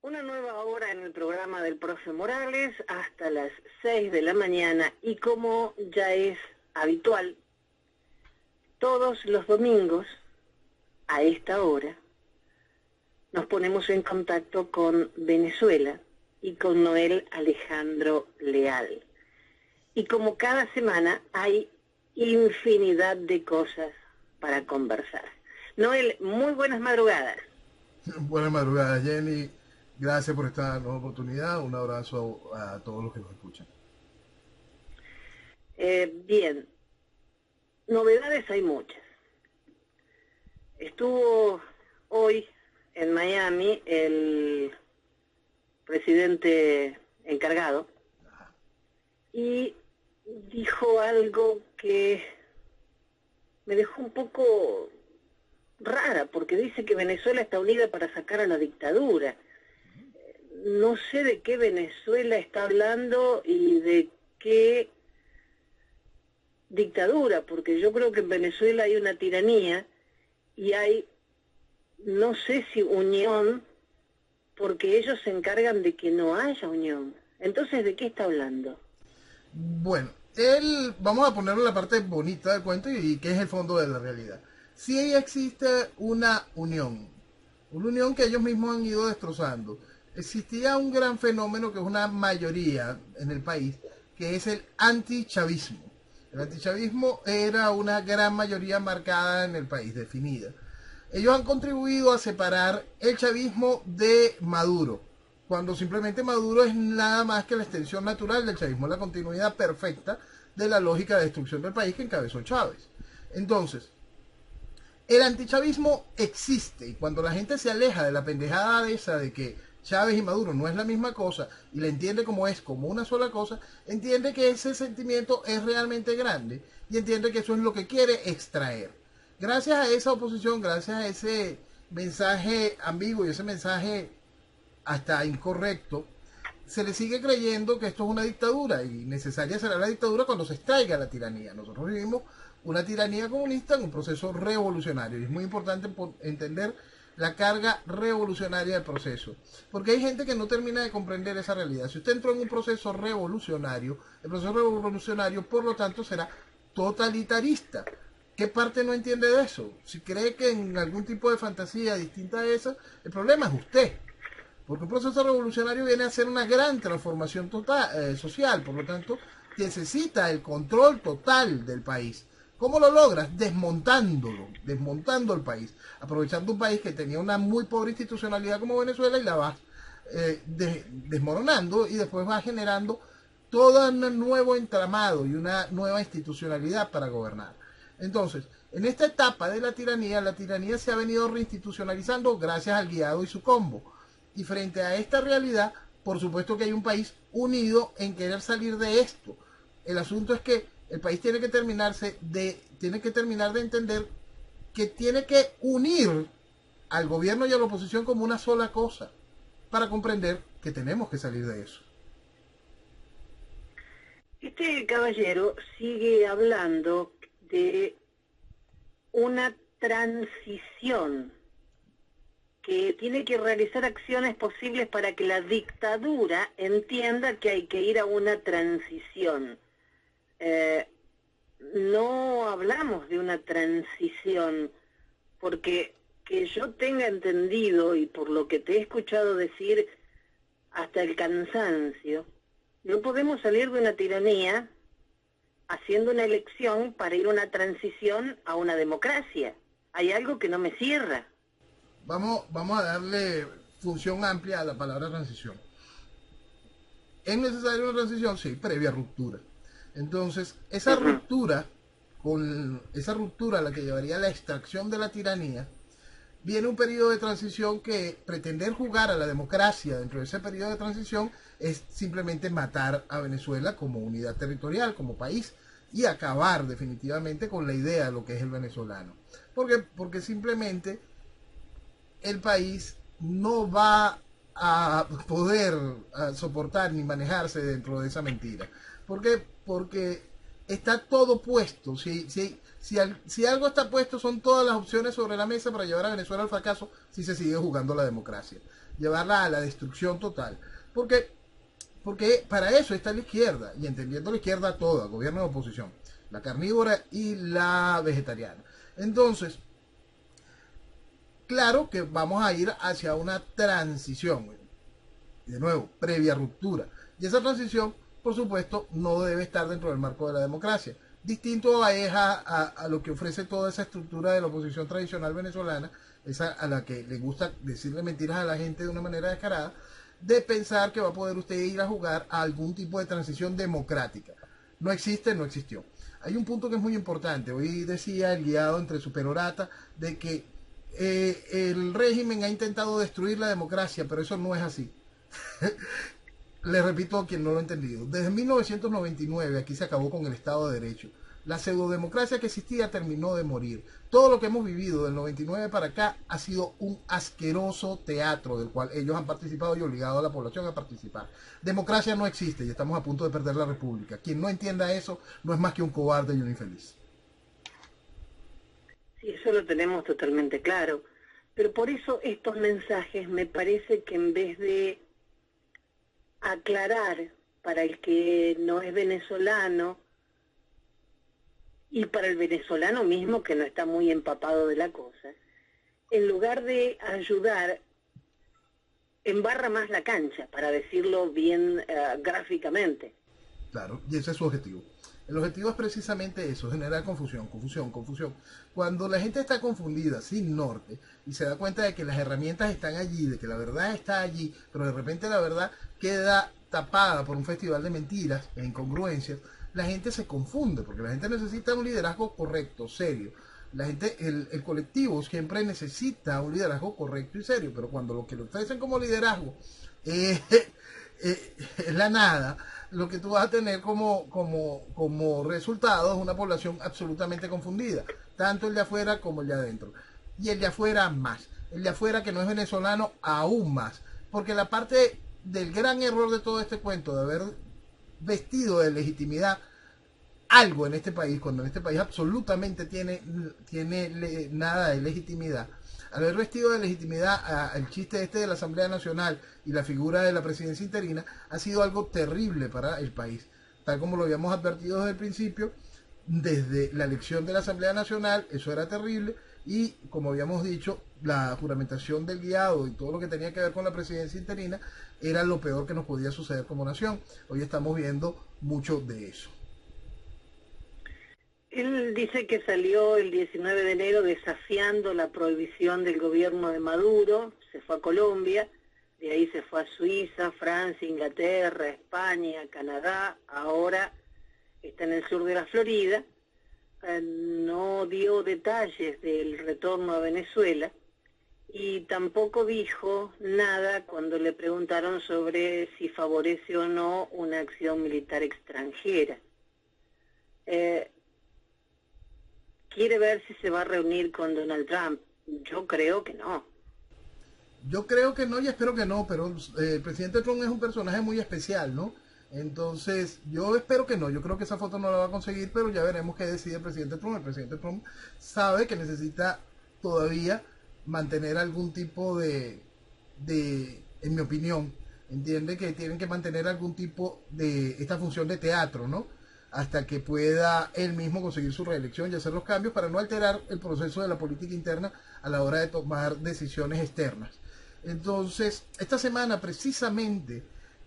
Una nueva hora en el programa del profe Morales hasta las 6 de la mañana y como ya es habitual, todos los domingos a esta hora nos ponemos en contacto con Venezuela y con Noel Alejandro Leal. Y como cada semana hay infinidad de cosas para conversar. Noel, muy buenas madrugadas. Buenas madrugadas, Jenny. Gracias por esta nueva oportunidad. Un abrazo a todos los que nos escuchan. Bien, novedades hay muchas. Estuvo hoy en Miami el presidente encargado y dijo algo que me dejó un poco rara, porque dice que Venezuela está unida para sacar a la dictadura. No sé de qué Venezuela está hablando y de qué dictadura, porque yo creo que en Venezuela hay una tiranía y hay, no sé si unión, porque ellos se encargan de que no haya unión. Entonces, ¿de qué está hablando? Bueno, vamos a ponerlo en la parte bonita del cuento y que es el fondo de la realidad. Sí existe una unión que ellos mismos han ido destrozando. Existía un gran fenómeno que es una mayoría en el país, que es el antichavismo. El antichavismo era una gran mayoría marcada en el país, definida. Ellos han contribuido a separar el chavismo de Maduro, cuando simplemente Maduro es nada más que la extensión natural del chavismo, la continuidad perfecta de la lógica de destrucción del país que encabezó Chávez. Entonces, el antichavismo existe y cuando la gente se aleja de la pendejada de esa de que Chávez y Maduro no es la misma cosa y la entiende como es, como una sola cosa, entiende que ese sentimiento es realmente grande y entiende que eso es lo que quiere extraer. Gracias a esa oposición, gracias a ese mensaje ambiguo y ese mensaje hasta incorrecto, se le sigue creyendo que esto es una dictadura y necesaria será la dictadura cuando se extraiga la tiranía. Nosotros vivimos una tiranía comunista en un proceso revolucionario y es muy importante entender la carga revolucionaria del proceso, porque hay gente que no termina de comprender esa realidad. Si usted entró en un proceso revolucionario, el proceso revolucionario por lo tanto será totalitarista. ¿Qué parte no entiende de eso? Si cree que en algún tipo de fantasía distinta a esa, el problema es usted. Porque un proceso revolucionario viene a ser una gran transformación social, por lo tanto, necesita el control total del país. ¿Cómo lo logras? Desmontándolo, desmontando el país, aprovechando un país que tenía una muy pobre institucionalidad como Venezuela y la vas desmoronando y después vas generando todo un nuevo entramado y una nueva institucionalidad para gobernar. Entonces, en esta etapa de la tiranía se ha venido reinstitucionalizando gracias al guiado y su combo. Y frente a esta realidad, por supuesto que hay un país unido en querer salir de esto. El asunto es que el país tiene que terminar de entender que tiene que unir al gobierno y a la oposición como una sola cosa para comprender que tenemos que salir de eso. Este caballero sigue hablando de una transición que tiene que realizar acciones posibles para que la dictadura entienda que hay que ir a una transición. No hablamos de una transición, porque que yo tenga entendido, y por lo que te he escuchado decir hasta el cansancio, no podemos salir de una tiranía haciendo una elección para ir a una transición a una democracia. Hay algo que no me cierra. Vamos a darle función amplia a la palabra transición. ¿Es necesaria una transición? Sí, previa ruptura. Entonces, esa ruptura a la que llevaría la extracción de la tiranía, viene un periodo de transición que pretender jugar a la democracia dentro de ese periodo de transición es simplemente matar a Venezuela como unidad territorial, como país, y acabar definitivamente con la idea de lo que es el venezolano. Porque simplemente el país no va a poder soportar ni manejarse dentro de esa mentira. ¿Por qué? Porque está todo puesto. Si algo está puesto, son todas las opciones sobre la mesa para llevar a Venezuela al fracaso si se sigue jugando la democracia. llevarla a la destrucción total. Porque para eso está la izquierda, y entendiendo la izquierda toda, gobierno de oposición, la carnívora y la vegetariana. Entonces, claro que vamos a ir hacia una transición, de nuevo, previa ruptura. Y esa transición, por supuesto, no debe estar dentro del marco de la democracia. Distinto a lo que ofrece toda esa estructura de la oposición tradicional venezolana, esa a la que le gusta decirle mentiras a la gente de una manera descarada, de pensar que va a poder usted ir a jugar a algún tipo de transición democrática. No existe, no existió. Hay un punto que es muy importante. Hoy decía el guiado entre su perorata de que el régimen ha intentado destruir la democracia, pero eso no es así. Le repito a quien no lo ha entendido. Desde 1999 aquí se acabó con el Estado de Derecho. La pseudodemocracia que existía terminó de morir. Todo lo que hemos vivido del 99 para acá ha sido un asqueroso teatro del cual ellos han participado y obligado a la población a participar. Democracia no existe y estamos a punto de perder la república. Quien no entienda eso no es más que un cobarde y un infeliz. Sí, eso lo tenemos totalmente claro. Pero por eso estos mensajes me parece que en vez de aclarar para el que no es venezolano y para el venezolano mismo que no está muy empapado de la cosa, en lugar de ayudar, embarra más la cancha, para decirlo bien gráficamente. Claro, y ese es su objetivo. El objetivo es precisamente eso, generar confusión, confusión, confusión. Cuando la gente está confundida, sin norte, y se da cuenta de que las herramientas están allí, de que la verdad está allí, pero de repente la verdad queda tapada por un festival de mentiras e incongruencias, la gente se confunde, porque la gente necesita un liderazgo correcto, serio. La gente, el colectivo siempre necesita un liderazgo correcto y serio, pero cuando lo que le ofrecen como liderazgo es la nada, lo que tú vas a tener como resultado es una población absolutamente confundida, tanto el de afuera como el de adentro. Y el de afuera más, el de afuera que no es venezolano aún más, porque la parte del gran error de todo este cuento de haber vestido de legitimidad algo en este país, cuando en este país absolutamente tiene nada de legitimidad, al haber vestido de legitimidad el chiste este de la Asamblea Nacional y la figura de la presidencia interina, ha sido algo terrible para el país. Tal como lo habíamos advertido desde el principio, desde la elección de la Asamblea Nacional, eso era terrible, y como habíamos dicho, la juramentación del guiado y todo lo que tenía que ver con la presidencia interina era lo peor que nos podía suceder como nación. Hoy estamos viendo mucho de eso. Él dice que salió el 19 de enero desafiando la prohibición del gobierno de Maduro, se fue a Colombia, de ahí se fue a Suiza, Francia, Inglaterra, España, Canadá, ahora está en el sur de la Florida. No dio detalles del retorno a Venezuela y tampoco dijo nada cuando le preguntaron sobre si favorece o no una acción militar extranjera. Quiere ver si se va a reunir con Donald Trump. Yo creo que no. Yo creo que no y espero que no, pero el presidente Trump es un personaje muy especial, ¿no? Entonces, yo espero que no. Yo creo que esa foto no la va a conseguir, pero ya veremos qué decide el presidente Trump. El presidente Trump sabe que necesita todavía mantener algún tipo en mi opinión, entiende que tienen que mantener algún tipo de esta función de teatro, ¿no? Hasta que pueda él mismo conseguir su reelección y hacer los cambios para no alterar el proceso de la política interna a la hora de tomar decisiones externas. Entonces, esta semana precisamente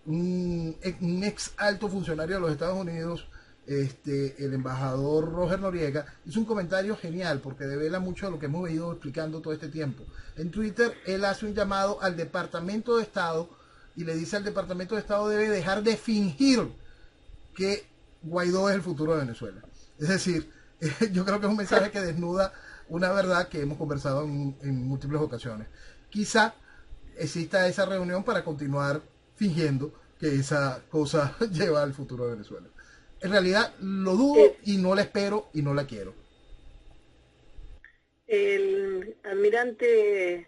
un ex alto funcionario de los Estados Unidos, el embajador Roger Noriega, hizo un comentario genial porque devela mucho de lo que hemos venido explicando todo este tiempo. En Twitter, él hace un llamado al Departamento de Estado y le dice al Departamento de Estado debe dejar de fingir que Guaidó es el futuro de Venezuela. Es decir, yo creo que es un mensaje que desnuda una verdad que hemos conversado en múltiples ocasiones. Quizá exista esa reunión para continuar fingiendo que esa cosa lleva al futuro de Venezuela. En realidad lo dudo y no la espero y no la quiero. El almirante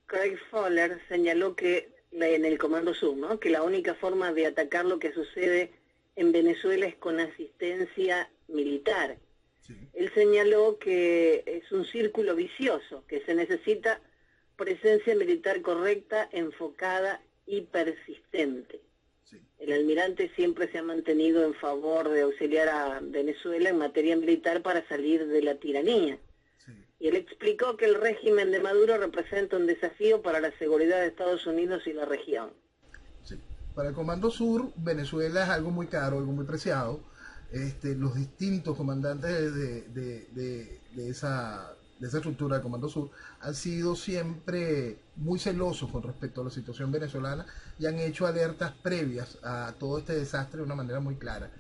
Craig Fowler señaló que en el Comando Sur, ¿no?, que la única forma de atacar lo que sucede en Venezuela es con asistencia militar. Sí. Él señaló que es un círculo vicioso, que se necesita presencia militar correcta, enfocada y persistente. Sí. El almirante siempre se ha mantenido en favor de auxiliar a Venezuela en materia militar para salir de la tiranía. Sí. Y él explicó que el régimen de Maduro representa un desafío para la seguridad de Estados Unidos y la región. Sí. Para el Comando Sur, Venezuela es algo muy caro, algo muy preciado. Los distintos comandantes de esa estructura del Comando Sur han sido siempre muy celosos con respecto a la situación venezolana y han hecho alertas previas a todo este desastre de una manera muy clara.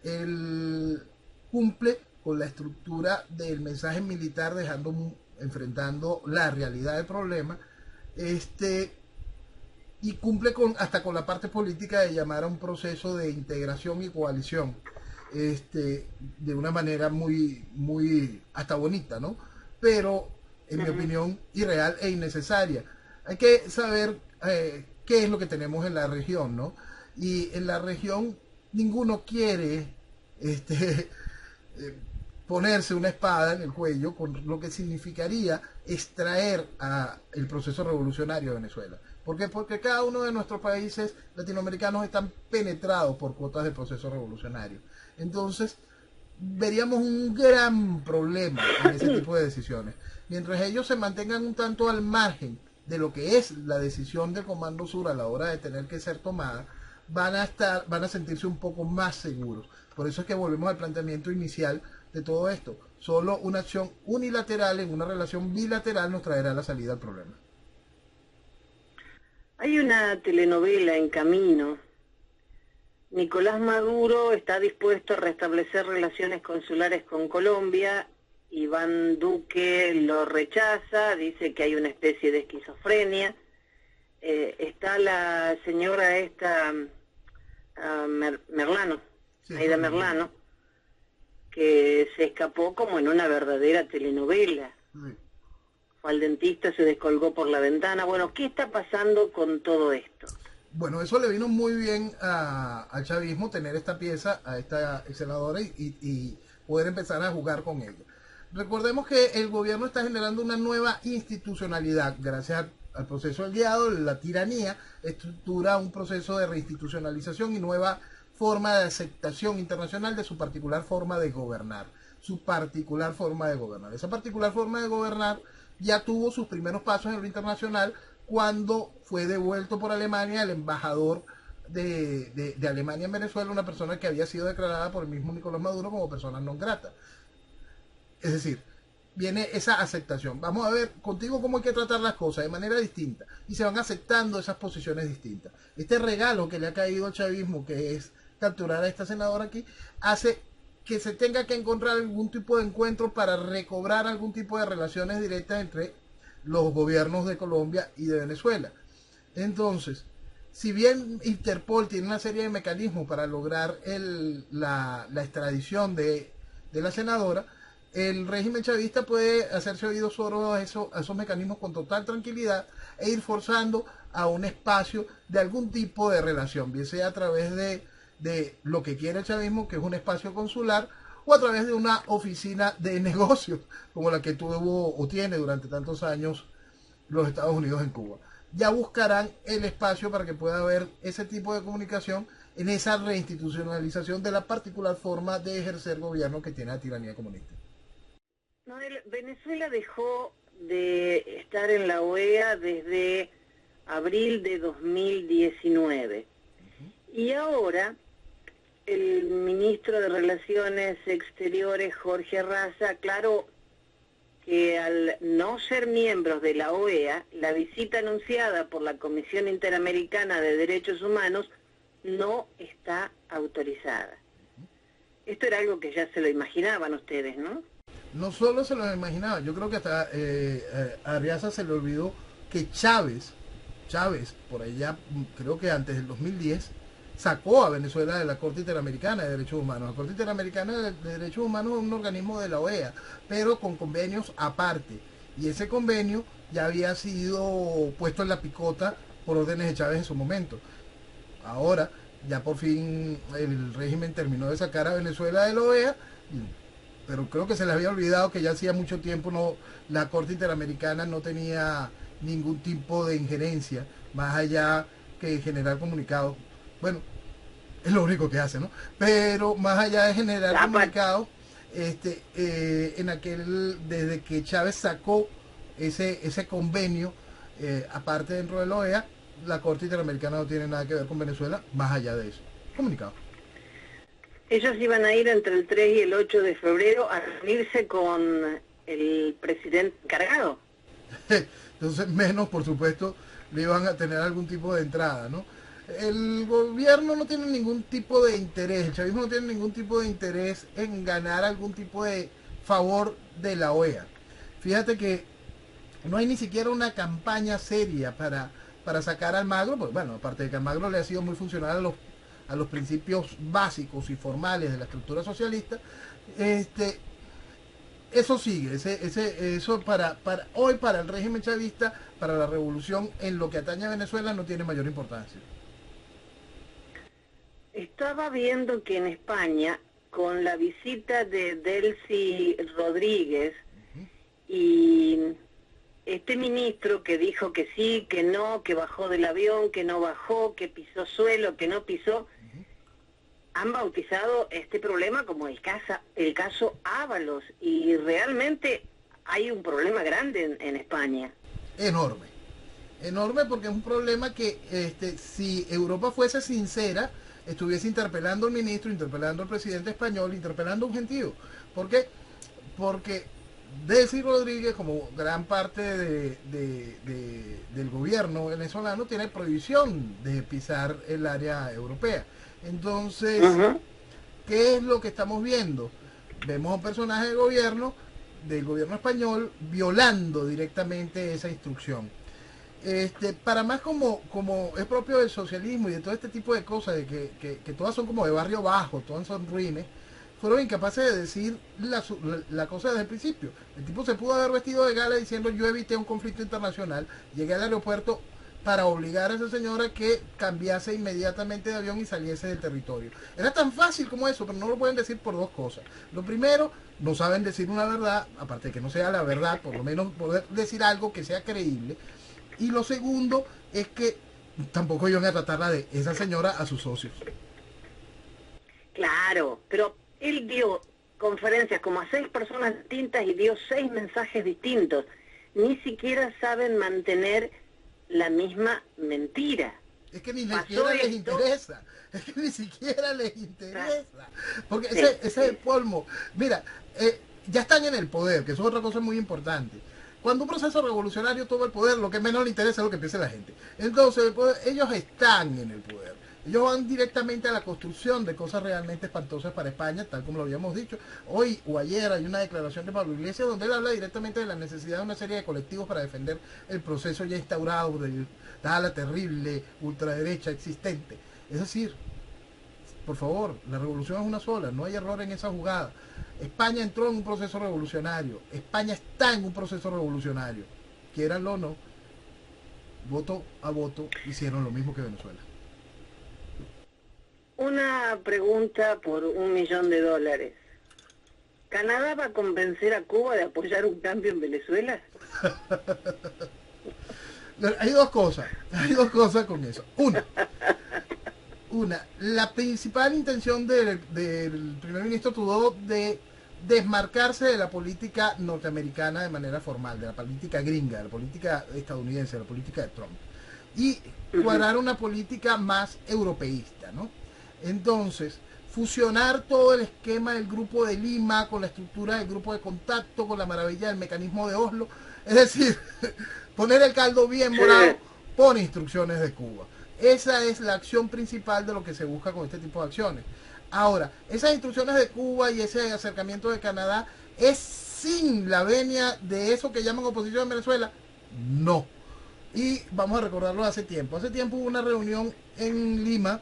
Él cumple con la estructura del mensaje militar, enfrentando la realidad del problema, y cumple hasta con la parte política de llamar a un proceso de integración y coalición, de una manera muy hasta bonita, ¿no? Pero en mi opinión irreal e innecesaria. Hay que saber qué es lo que tenemos en la región, ¿no? Y en la región ninguno quiere ponerse una espada en el cuello con lo que significaría extraer el proceso revolucionario de Venezuela. ¿Por qué? Porque cada uno de nuestros países latinoamericanos están penetrados por cuotas de proceso revolucionario. Entonces, veríamos un gran problema en ese tipo de decisiones. Mientras ellos se mantengan un tanto al margen de lo que es la decisión del Comando Sur a la hora de tener que ser tomada, van a sentirse un poco más seguros. Por eso es que volvemos al planteamiento inicial de todo esto. Solo una acción unilateral en una relación bilateral nos traerá la salida al problema. Hay una telenovela en camino. Nicolás Maduro está dispuesto a restablecer relaciones consulares con Colombia. Iván Duque lo rechaza, dice que hay una especie de esquizofrenia. Está la señora esta, Merlano, Sí, Aida Merlano, que se escapó como en una verdadera telenovela. Sí. Fue al dentista, se descolgó por la ventana. Bueno, ¿qué está pasando con todo esto? Bueno, eso le vino muy bien al chavismo, tener esta pieza, a esta senadora y poder empezar a jugar con ella. Recordemos que el gobierno está generando una nueva institucionalidad gracias al proceso del guiado, la tiranía, estructura un proceso de reinstitucionalización y nueva forma de aceptación internacional de su particular forma de gobernar. Esa particular forma de gobernar ya tuvo sus primeros pasos en lo internacional cuando fue devuelto por Alemania el embajador de Alemania en Venezuela, una persona que había sido declarada por el mismo Nicolás Maduro como persona non grata. Es decir, viene esa aceptación. Vamos a ver contigo cómo hay que tratar las cosas de manera distinta. Y se van aceptando esas posiciones distintas. Este regalo que le ha caído al chavismo, que es capturar a esta senadora aquí, hace que se tenga que encontrar algún tipo de encuentro para recobrar algún tipo de relaciones directas entre los gobiernos de Colombia y de Venezuela. Entonces, si bien Interpol tiene una serie de mecanismos para lograr la extradición de la senadora, el régimen chavista puede hacerse oídos sordos a esos mecanismos con total tranquilidad e ir forzando a un espacio de algún tipo de relación, bien sea a través de lo que quiere el chavismo, que es un espacio consular, o a través de una oficina de negocios, como la que tuvo o tiene durante tantos años los Estados Unidos en Cuba. Ya buscarán el espacio para que pueda haber ese tipo de comunicación en esa reinstitucionalización de la particular forma de ejercer gobierno que tiene la tiranía comunista. No, Venezuela dejó de estar en la OEA desde abril de 2019. Y ahora el ministro de Relaciones Exteriores, Jorge Arrasa, aclaró que al no ser miembros de la OEA, la visita anunciada por la Comisión Interamericana de Derechos Humanos no está autorizada. Esto era algo que ya se lo imaginaban ustedes, ¿no? No solo se lo imaginaba, yo creo que hasta a Arrasa se le olvidó que Chávez, por allá, creo que antes del 2010, sacó a Venezuela de la Corte Interamericana de Derechos Humanos. La Corte Interamericana de Derechos Humanos es un organismo de la OEA, pero con convenios aparte. Y ese convenio ya había sido puesto en la picota por órdenes de Chávez en su momento. Ahora, ya por fin el régimen terminó de sacar a Venezuela de la OEA pero creo que se les había olvidado que ya hacía mucho tiempo la Corte Interamericana no tenía ningún tipo de injerencia, más allá que generar comunicados. Bueno, es lo único que hace, ¿no? Pero más allá de generar comunicados, desde que Chávez sacó ese convenio, aparte dentro de la OEA, la Corte Interamericana no tiene nada que ver con Venezuela, más allá de eso. Comunicado. Ellos iban a ir entre el 3 y el 8 de febrero a reunirse con el presidente encargado. Entonces, menos, por supuesto, le iban a tener algún tipo de entrada, ¿no? El gobierno no tiene ningún tipo de interés, el chavismo no tiene ningún tipo de interés en ganar algún tipo de favor de la OEA. Fíjate que no hay ni siquiera una campaña seria para sacar a Almagro, porque bueno, aparte de que Almagro le ha sido muy funcional a los principios básicos y formales de la estructura socialista, eso sigue, eso para hoy, para el régimen chavista, para la revolución en lo que atañe a Venezuela no tiene mayor importancia. Estaba viendo que en España, con la visita de Delcy Rodríguez y este ministro que dijo que sí, que no, que bajó del avión, que no bajó, que pisó suelo, que no pisó, han bautizado este problema como el caso Ábalos, y realmente hay un problema grande en España. Enorme, enorme, porque es un problema que si Europa fuese sincera, estuviese interpelando al ministro, interpelando al presidente español, interpelando a un gentío. ¿Por qué? Porque Delcy Rodríguez, como gran parte del gobierno venezolano, tiene prohibición de pisar el área europea. Entonces, ¿qué es lo que estamos viendo? Vemos a un personaje del gobierno español violando directamente esa instrucción. Para más como es propio del socialismo y de todo este tipo de cosas, de que todas son como de barrio bajo, todas son ruines, fueron incapaces de decir la cosa desde el principio. El tipo se pudo haber vestido de gala diciendo: yo evité un conflicto internacional, llegué al aeropuerto para obligar a esa señora que cambiase inmediatamente de avión y saliese del territorio. Era tan fácil como eso, pero no lo pueden decir por dos cosas. Lo primero, no saben decir una verdad, aparte de que no sea la verdad, por lo menos poder decir algo que sea creíble. Y lo segundo es que tampoco iban a tratarla de esa señora a sus socios. Claro, pero él dio conferencias como a 6 personas distintas y dio 6 mensajes distintos. Ni siquiera saben mantener la misma mentira. Es que ni siquiera les interesa. Es que ni siquiera les interesa. Porque ese es el polvo. Mira, ya están en el poder, que eso es otra cosa muy importante. Cuando un proceso revolucionario toma el poder, lo que menos le interesa es lo que piense la gente. Entonces, ellos están en el poder. Ellos van directamente a la construcción de cosas realmente espantosas para España, tal como lo habíamos dicho. Hoy o ayer hay una declaración de Pablo Iglesias donde él habla directamente de la necesidad de una serie de colectivos para defender el proceso ya instaurado de la terrible ultraderecha existente. Es decir, por favor, la revolución es una sola, no hay error en esa jugada. España entró en un proceso revolucionario, España está en un proceso revolucionario, quieranlo o no, voto a voto hicieron lo mismo que Venezuela. Una pregunta por $1.000.000. ¿Canadá va a convencer a Cuba de apoyar un cambio en Venezuela? Hay dos cosas con eso. Una, la principal intención del primer ministro Trudeau de desmarcarse de la política norteamericana de manera formal, de la política gringa, de la política estadounidense, de la política de Trump, y cuadrar una política más europeísta, ¿no? Entonces, fusionar todo el esquema del Grupo de Lima con la estructura del Grupo de Contacto, con la maravilla del mecanismo de Oslo, es decir, poner el caldo bien morado por instrucciones de Cuba. Esa es la acción principal de lo que se busca con este tipo de acciones. Ahora, esas instrucciones de Cuba y ese acercamiento de Canadá es sin la venia de eso que llaman oposición en Venezuela. No. Y vamos a recordarlo hace tiempo. Hace tiempo hubo una reunión en Lima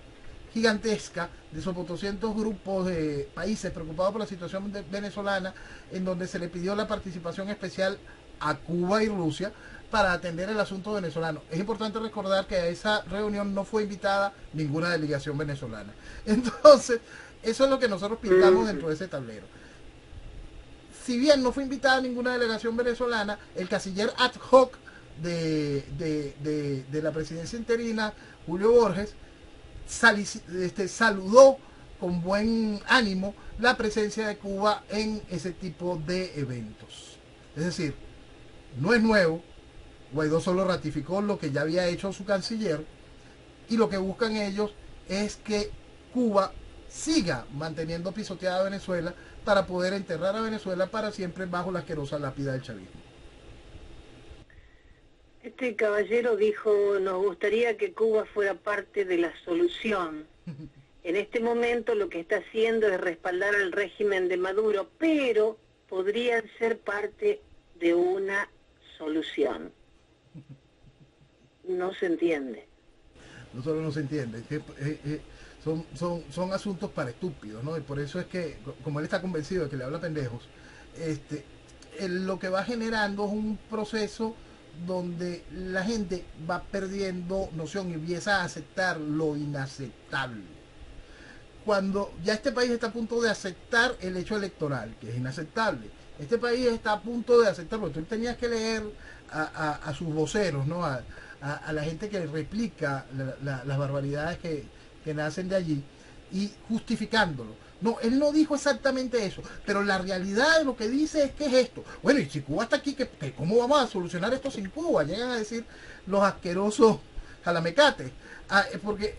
gigantesca de sobre 200 grupos de países preocupados por la situación venezolana, en donde se le pidió la participación especial a Cuba y Rusia para atender el asunto venezolano. Es importante recordar que a esa reunión no fue invitada ninguna delegación venezolana. Entonces, eso es lo que nosotros pintamos dentro de ese tablero. si bien no fue invitada a ninguna delegación venezolana, el canciller ad hoc de la presidencia interina, Julio Borges, saludó con buen ánimo la presencia de Cuba en ese tipo de eventos. Es decir, no es nuevo, Guaidó solo ratificó lo que ya había hecho su canciller, y lo que buscan ellos es que Cuba siga manteniendo pisoteada a Venezuela para poder enterrar a Venezuela para siempre bajo la asquerosa lápida del chavismo. Este caballero dijo, nos gustaría que Cuba fuera parte de la solución. En este momento lo que está haciendo es respaldar al régimen de Maduro, pero podrían ser parte de una solución. No se entiende. No solo no se entiende, es que son asuntos para estúpidos, ¿no? Y por eso es que, como él está convencido de que le habla pendejos, lo que va generando es un proceso donde la gente va perdiendo noción y empieza a aceptar lo inaceptable. Cuando ya este país está a punto de aceptar el hecho electoral, que es inaceptable, este país está a punto de aceptar, porque tú tenías que leer a sus voceros, ¿no? A la gente que replica las barbaridades que nacen de allí y justificándolo. No, él no dijo exactamente eso, pero la realidad de lo que dice es que es esto. Bueno, y si Cuba está aquí, ¿cómo vamos a solucionar esto sin Cuba? Llegan a decir los asquerosos jalamecates. Porque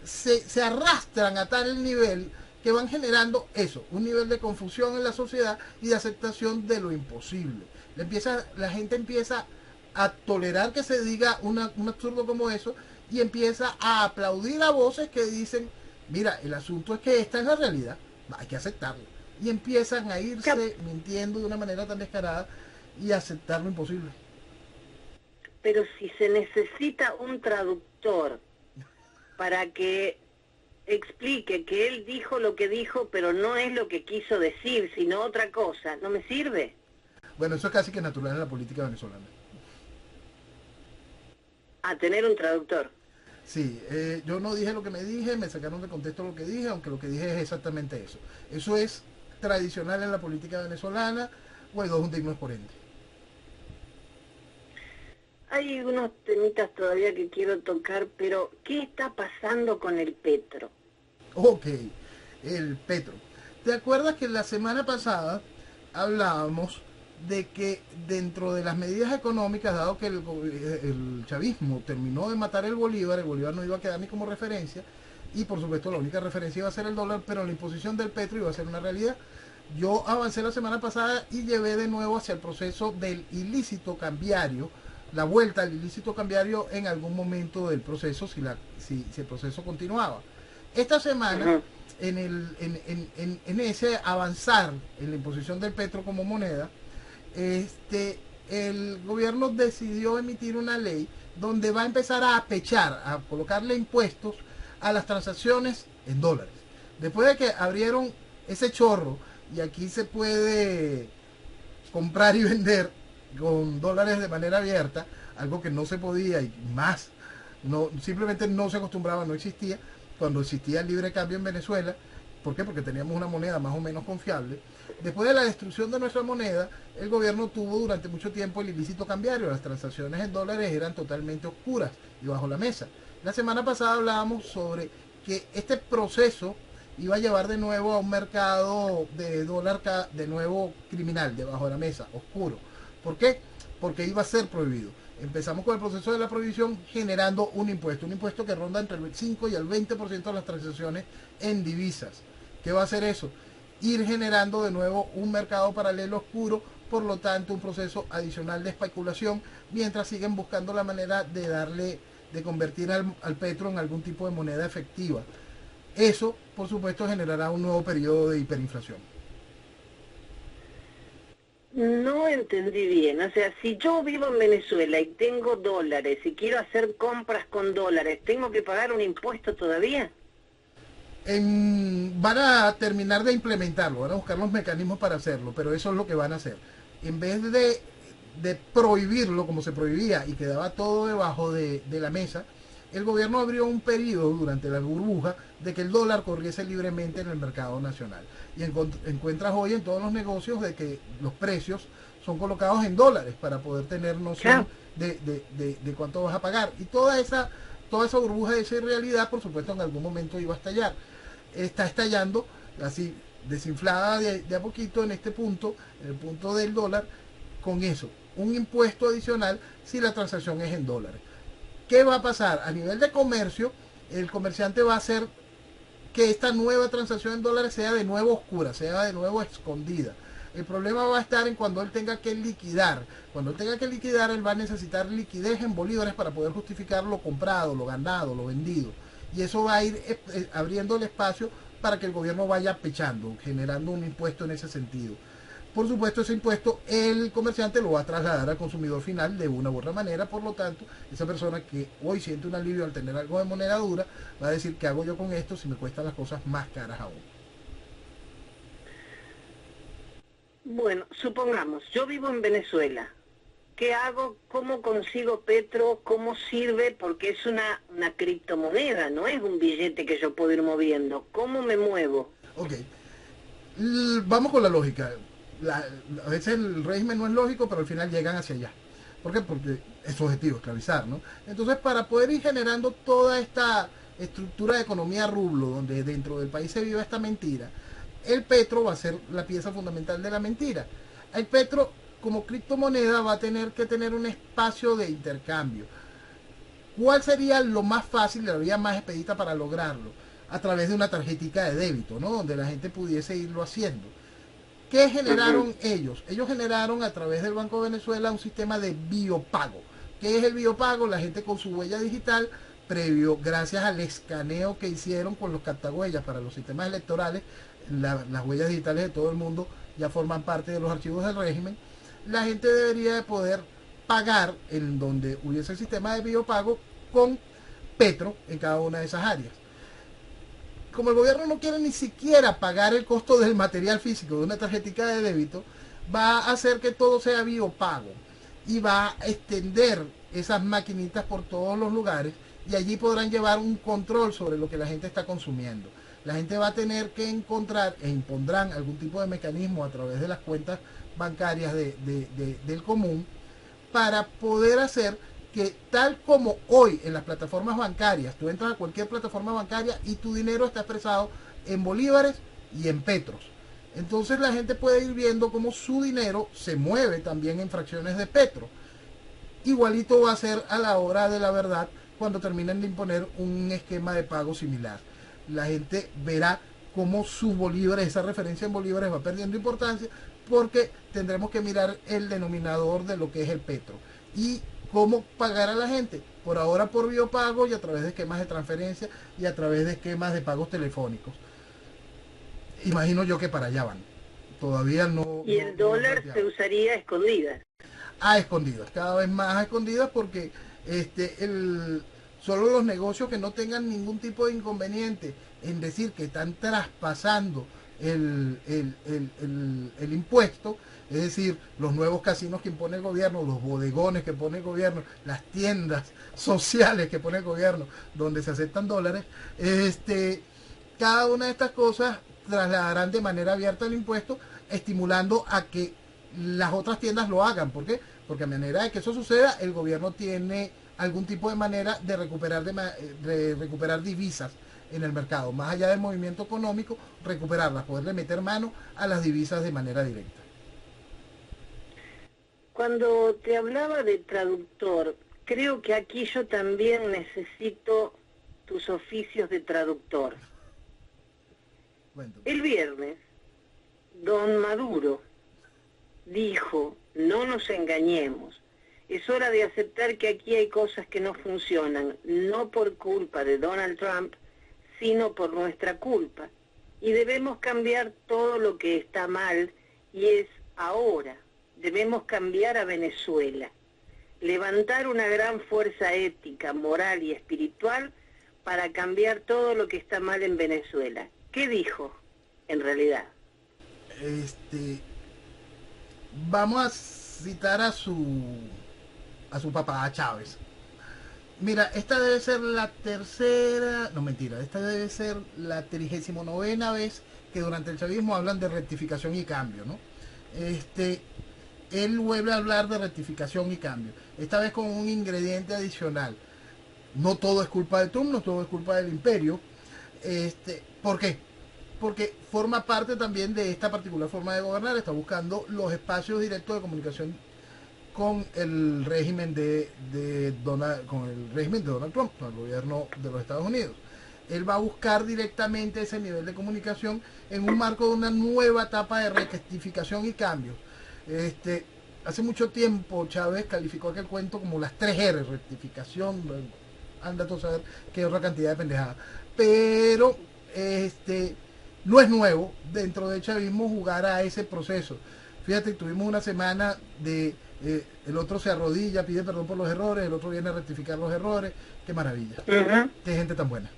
se arrastran a tal nivel que van generando eso, un nivel de confusión en la sociedad y de aceptación de lo imposible. La gente empieza a tolerar que se diga un absurdo como eso y empieza a aplaudir a voces que dicen, mira, el asunto es que esta es la realidad, hay que aceptarlo. Y empiezan a irse mintiendo de una manera tan descarada y aceptar lo imposible. Pero si se necesita un traductor para que explique que él dijo lo que dijo, pero no es lo que quiso decir, sino otra cosa, ¿no me sirve? Bueno, eso es casi que natural en la política venezolana. A tener un traductor. Sí, yo no dije lo que me dije, me sacaron de contexto lo que dije, aunque lo que dije es exactamente eso. Eso es tradicional en la política venezolana. Guaidó es un digno exponente. Hay unos temitas todavía que quiero tocar, pero ¿qué está pasando con el petro? Ok, el petro. ¿Te acuerdas que la semana pasada hablábamos de que dentro de las medidas económicas, dado que el chavismo terminó de matar el Bolívar no iba a quedar ni como referencia, y por supuesto la única referencia iba a ser el dólar, pero la imposición del petro iba a ser una realidad? Yo avancé la semana pasada y llevé de nuevo hacia el proceso del ilícito cambiario, la vuelta al ilícito cambiario en algún momento del proceso, si el proceso continuaba. Esta semana, en ese avanzar en la imposición del petro como moneda, el gobierno decidió emitir una ley donde va a empezar a apechar, a colocarle impuestos a las transacciones en dólares. Después de que abrieron ese chorro y aquí se puede comprar y vender con dólares de manera abierta, algo que no se podía y más, simplemente no se acostumbraba, no existía, cuando existía el libre cambio en Venezuela. ¿Por qué? Porque teníamos una moneda más o menos confiable. Después de la destrucción de nuestra moneda, el gobierno tuvo durante mucho tiempo el ilícito cambiario. Las transacciones en dólares eran totalmente oscuras y bajo la mesa. La semana pasada hablábamos sobre que este proceso iba a llevar de nuevo a un mercado de dólar de nuevo criminal, debajo de la mesa, oscuro. ¿Por qué? Porque iba a ser prohibido. Empezamos con el proceso de la prohibición generando un impuesto que ronda entre el 5 y el 20% de las transacciones en divisas. ¿Qué va a hacer eso? Ir generando de nuevo un mercado paralelo oscuro, por lo tanto un proceso adicional de especulación, mientras siguen buscando la manera de convertir al petro en algún tipo de moneda efectiva. Eso, por supuesto, generará un nuevo periodo de hiperinflación. No entendí bien, o sea, si yo vivo en Venezuela y tengo dólares y quiero hacer compras con dólares, ¿tengo que pagar un impuesto todavía? Van a terminar de implementarlo, van a buscar los mecanismos para hacerlo, pero eso es lo que van a hacer. En vez de prohibirlo como se prohibía y quedaba todo debajo de la mesa, el gobierno abrió un periodo durante la burbuja de que el dólar corriese libremente en el mercado nacional. Y encuentras hoy en todos los negocios de que los precios son colocados en dólares para poder tener noción Claro. de cuánto vas a pagar. Y toda esa burbuja, esa irrealidad, por supuesto, en algún momento iba a estallar. Está estallando así, desinflada de a poquito en este punto, en el punto del dólar, con eso, un impuesto adicional si la transacción es en dólares. ¿Qué va a pasar? A nivel de comercio, el comerciante va a hacer que esta nueva transacción en dólares sea de nuevo oscura, sea de nuevo escondida. El problema va a estar en cuando él tenga que liquidar. Cuando él tenga que liquidar, él va a necesitar liquidez en bolívares para poder justificar lo comprado, lo ganado, lo vendido. Y eso va a ir abriendo el espacio para que el gobierno vaya pechando, generando un impuesto en ese sentido. Por supuesto, ese impuesto el comerciante lo va a trasladar al consumidor final de una u otra manera. Por lo tanto, esa persona que hoy siente un alivio al tener algo de moneda dura va a decir: ¿qué hago yo con esto si me cuestan las cosas más caras aún? Bueno, supongamos, yo vivo en Venezuela. ¿Qué hago? ¿Cómo consigo petro? ¿Cómo sirve? Porque es una criptomoneda, no es un billete que yo puedo ir moviendo. ¿Cómo me muevo? Ok, vamos con la lógica. A veces el régimen no es lógico, pero al final llegan hacia allá. ¿Por qué? Porque es su objetivo, esclavizar, ¿no? Entonces, para poder ir generando toda esta estructura de economía rublo, donde dentro del país se vive esta mentira, el petro va a ser la pieza fundamental de la mentira. El petro, como criptomoneda, va a tener que tener un espacio de intercambio. ¿Cuál sería lo más fácil, la vía más expedita para lograrlo? A través de una tarjetica de débito, ¿no? Donde la gente pudiese irlo haciendo. ¿Qué generaron ellos? Ellos generaron a través del Banco de Venezuela un sistema de biopago. ¿Qué es el biopago? La gente con su huella digital, previo, gracias al escaneo que hicieron con los captahuellas para los sistemas electorales, las huellas digitales de todo el mundo ya forman parte de los archivos del régimen. La gente debería de poder pagar en donde hubiese el sistema de biopago con petro en cada una de esas áreas. Como el gobierno no quiere ni siquiera pagar el costo del material físico de una tarjetita de débito, va a hacer que todo sea biopago y va a extender esas maquinitas por todos los lugares y allí podrán llevar un control sobre lo que la gente está consumiendo. La gente va a tener que encontrar e impondrán algún tipo de mecanismo a través de las cuentas bancarias del común para poder hacer que, tal como hoy en las plataformas bancarias, tú entras a cualquier plataforma bancaria y tu dinero está expresado en bolívares y en petros. Entonces la gente puede ir viendo cómo su dinero se mueve también en fracciones de petro. Igualito va a ser a la hora de la verdad cuando terminen de imponer un esquema de pago similar. La gente verá cómo sus bolívares, esa referencia en bolívares va perdiendo importancia, porque tendremos que mirar el denominador de lo que es el petro. Y cómo pagar a la gente, por ahora por biopago y a través de esquemas de transferencia y a través de esquemas de pagos telefónicos. Imagino yo que para allá van. Todavía Y el dólar se usaría a escondidas. A escondidas, cada vez más a escondidas, porque solo los negocios que no tengan ningún tipo de inconveniente en decir que están traspasando el impuesto, es decir, los nuevos casinos que impone el gobierno, los bodegones que pone el gobierno, las tiendas sociales que pone el gobierno, donde se aceptan dólares, cada una de estas cosas trasladarán de manera abierta el impuesto, estimulando a que las otras tiendas lo hagan. ¿Por qué? Porque a manera de que eso suceda, el gobierno tiene algún tipo de manera de recuperar divisas en el mercado, más allá del movimiento económico, recuperarlas, poderle meter mano a las divisas de manera directa. Cuando te hablaba de traductor, creo que aquí yo también necesito tus oficios de traductor. Bueno. El viernes, don Maduro dijo: no nos engañemos, es hora de aceptar que aquí hay cosas que no funcionan, no por culpa de Donald Trump, sino por nuestra culpa. Y debemos cambiar todo lo que está mal, y es ahora. Debemos cambiar a Venezuela, levantar una gran fuerza ética, moral y espiritual para cambiar todo lo que está mal en Venezuela. ¿Qué dijo, en realidad? Vamos a citar a su papá, a Chávez. Mira, esta debe ser la tercera, no mentira, esta debe ser la 39ª vez que durante el chavismo hablan de rectificación y cambio, ¿no? Este, él vuelve a hablar de rectificación y cambio, esta vez con un ingrediente adicional. No todo es culpa de Trump, no todo es culpa del imperio. ¿Por qué? Porque forma parte también de esta particular forma de gobernar, está buscando los espacios directos de comunicación con el régimen con el régimen de Donald Trump, con el gobierno de los Estados Unidos. Él va a buscar directamente ese nivel de comunicación en un marco de una nueva etapa de rectificación y cambios. Hace mucho tiempo Chávez calificó aquel cuento como las 3R, rectificación, anda tú a saber qué otra cantidad de pendejadas. Pero no es nuevo dentro del chavismo jugar a ese proceso. Fíjate, tuvimos una semana de el otro se arrodilla, pide perdón por los errores, el otro viene a rectificar los errores. Qué maravilla. Qué gente tan buena.